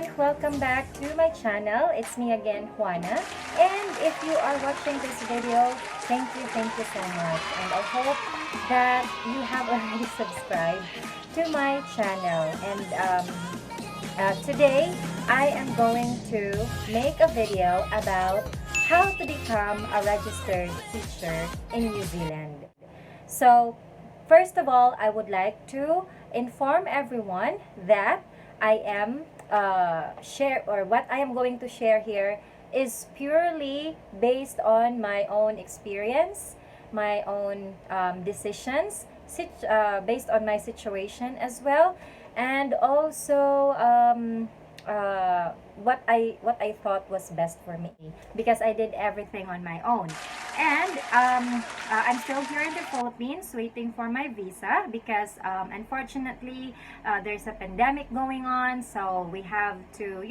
everyone! Welcome back to my channel. It's me again, Juana. And if you are watching this video, thank you so much. And I hope that you have already subscribed to my channel. And today, I am going to make a video about how to become a registered teacher in New Zealand. So, first of all, I would like to inform everyone that I am what I am going to share here is purely based on my own experience, my own decisions, based on my situation as well, and also what I thought was best for me because I did everything on my own. And I'm still here in the Philippines waiting for my visa because unfortunately there's a pandemic going on, so we have to,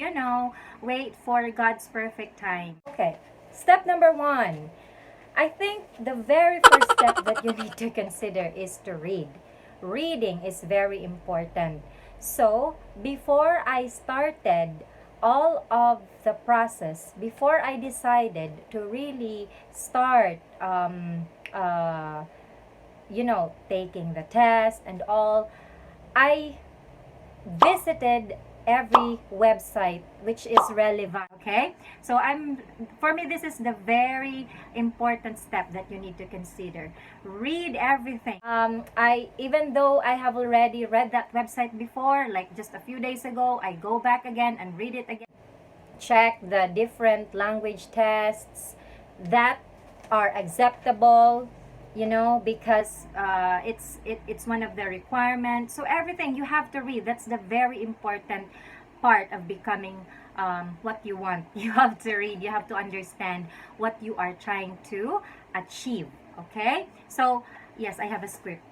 wait for God's perfect time. Okay, step number one. I think the very first step that you need to consider is to read. Reading is very important. So, before I started all of the process, before I decided to really start, taking the test and all, I visited every website which is relevant. Okay, so for me, this is the very important step that you need to consider. Read everything. I Even though I have already read that website before, like just a few days ago, I go back again and read it again. Check the different language tests that are acceptable, because it's one of the requirements. So everything you have to read. That's the very important part of becoming what you want. You have to read. You have to understand what you are trying to achieve. Okay? So yes, I have a script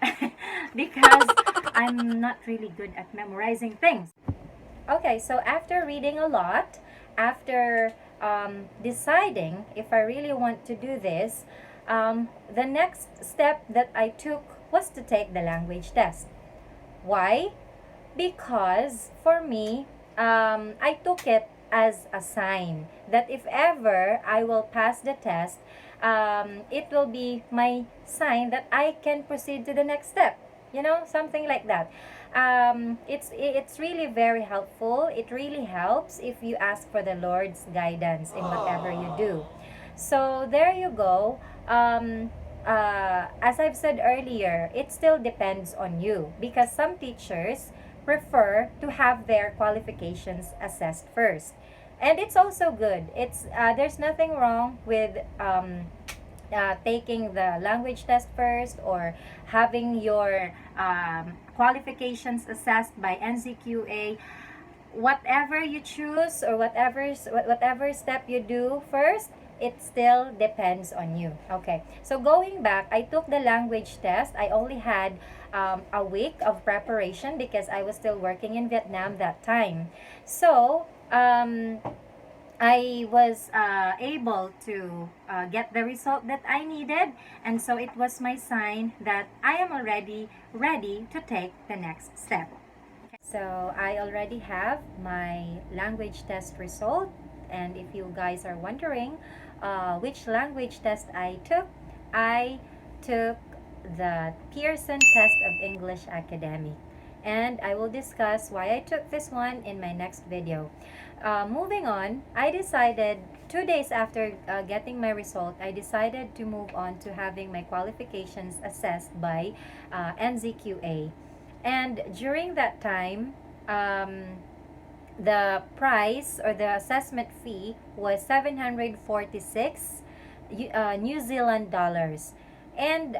because I'm not really good at memorizing things. Okay, so after reading a lot, after deciding if I really want to do this, the next step that I took was to take the language test. Why? Because for me, I took it as a sign that if ever I will pass the test, it will be my sign that I can proceed to the next step. Something like that. It's really very helpful. It really helps if you ask for the Lord's guidance in whatever you do. So there you go. As I've said earlier, it still depends on you because some teachers prefer to have their qualifications assessed first, and it's also good. There's nothing wrong with taking the language test first or having your qualifications assessed by NZQA. Whatever you choose or whatever step you do first, it still depends on you. Okay, so going back, I took the language test. I only had a week of preparation because I was still working in Vietnam that time. So I was able to get the result that I needed, and so it was my sign that I am already ready to take the next step. So I already have my language test result, and if you guys are wondering which language test I took the Pearson Test of English Academic, and I will discuss why I took this one in my next video. Moving on, I decided 2 days after getting my result, I decided to move on to having my qualifications assessed by NZQA. And during that time, the price or the assessment fee was 746 New Zealand dollars. And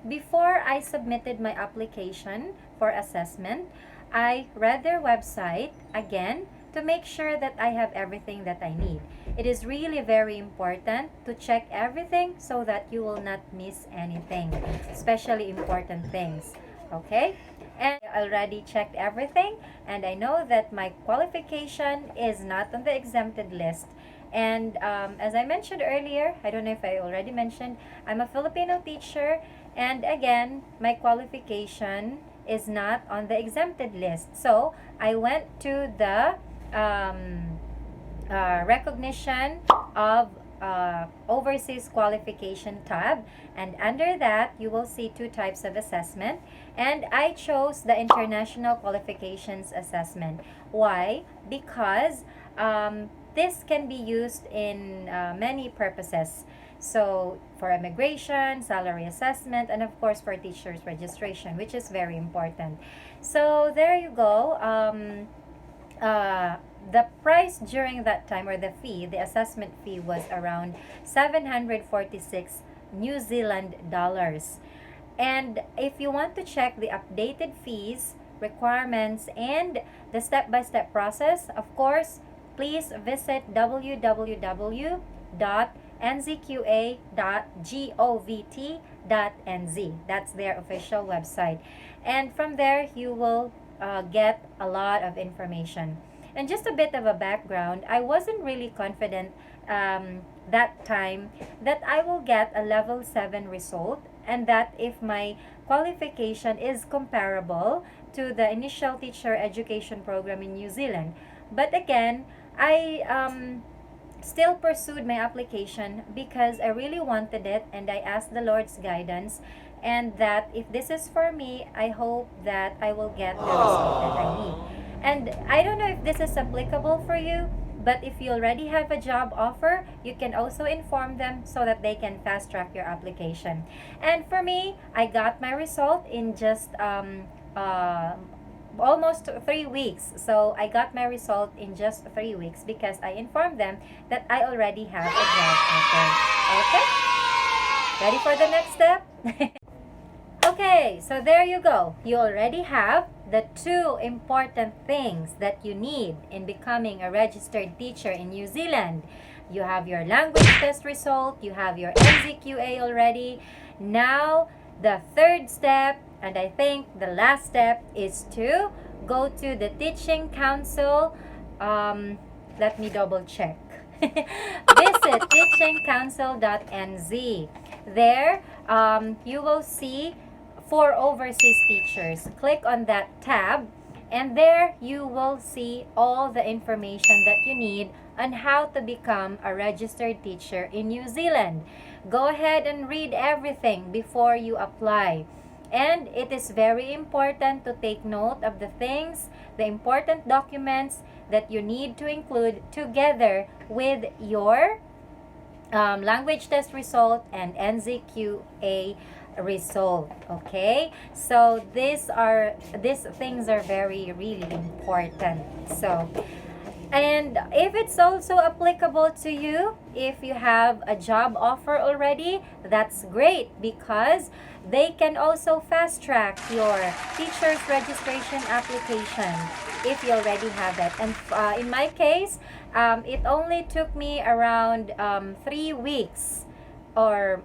before I submitted my application for assessment, I read their website again to make sure that I have everything that I need. It is really very important to check everything so that you will not miss anything, especially important things. Okay? And I already checked everything, and I know that my qualification is not on the exempted list. And as I mentioned earlier, I don't know if I already mentioned, I'm a Filipino teacher, and again, my qualification is not on the exempted list. So I went to the um, recognition of overseas qualification tab, and under that you will see two types of assessment, and I chose the international qualifications assessment. Why? Because this can be used in many purposes. So for immigration, salary assessment, and of course for teachers registration, which is very important. So there you go. Uh, the price during that time, or the fee, the assessment fee, was around 746 New Zealand dollars. And if you want to check the updated fees, requirements, and the step-by-step process, of course, please visit www.nzqa.govt.nz. That's their official website. And from there, you will get a lot of information. And just a bit of a background, I wasn't really confident that time that I will get a level 7 result, and that if my qualification is comparable to the initial teacher education program in New Zealand. But again, I still pursued my application because I really wanted it, and I asked the Lord's guidance, and that if this is for me, I hope that I will get the result that I need. And I don't know if this is applicable for you, but if you already have a job offer, you can also inform them so that they can fast track your application. And for me, I got my result in just almost 3 weeks. So I got my result in just 3 weeks because I informed them that I already have a job offer. Okay? Ready for the next step? Okay, so there you go. You already have the two important things that you need in becoming a registered teacher in New Zealand. You have your language test result, you have your NZQA already. Now, the third step, and I think the last step, is to go to the Teaching Council. Let me double check. Visit teachingcouncil.nz. There, you will see for overseas teachers. Click on that tab, and there you will see all the information that you need on how to become a registered teacher in New Zealand. Go ahead and read everything before you apply. And it is very important to take note of the things, the important documents that you need to include together with your language test result and NZQA result. Okay, so these things are very really important. So, and if it's also applicable to you, if you have a job offer already, that's great, because they can also fast track your teacher's registration application if you already have it. And in my case, it only took me around 3 weeks, or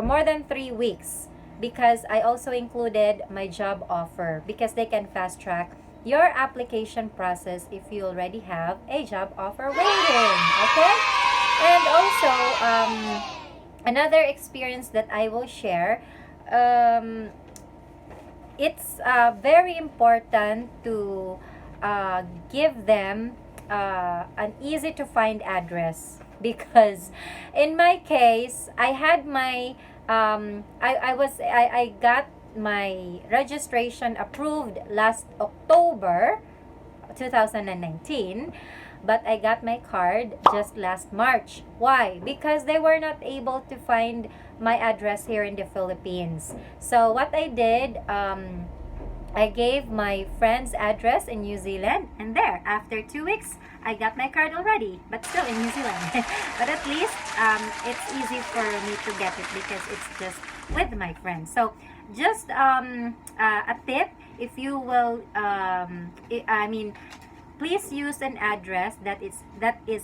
more than 3 weeks, because I also included my job offer, because they can fast track your application process if you already have a job offer waiting. Okay? And also, another experience that I will share, it's very important to give them an easy to find address, because in my case, I had my I got my registration approved last October 2019, but I got my card just last March. Why? Because they were not able to find my address here in the Philippines. So what I did, I gave my friend's address in New Zealand, and there, after 2 weeks, I got my card already, but still in New Zealand. But at least it's easy for me to get it because it's just with my friends. So just a tip, if you will, please use an address that is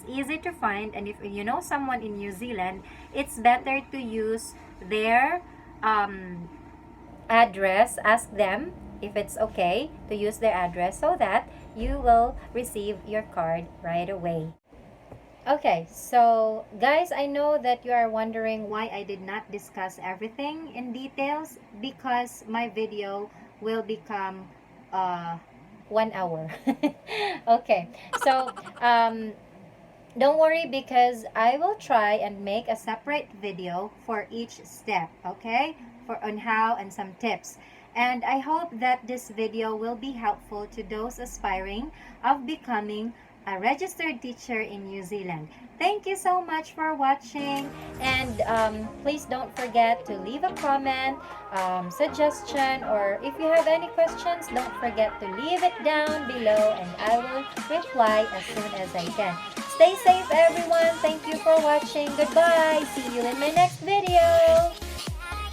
easy to find, and if you know someone in New Zealand, it's better to use their address. Ask them if it's okay to use their address so that you will receive your card right away. Okay, so guys, I know that you are wondering why I did not discuss everything in details, because my video will become 1 hour. Okay, so don't worry, because I will try and make a separate video for each step, okay? For on how and some tips. And I hope that this video will be helpful to those aspiring of becoming a registered teacher in New Zealand. Thank you so much for watching, and please don't forget to leave a comment, suggestion, or if you have any questions, don't forget to leave it down below and I will reply as soon as I can. Stay safe, everyone. Thank you for watching. Goodbye. See you in my next video.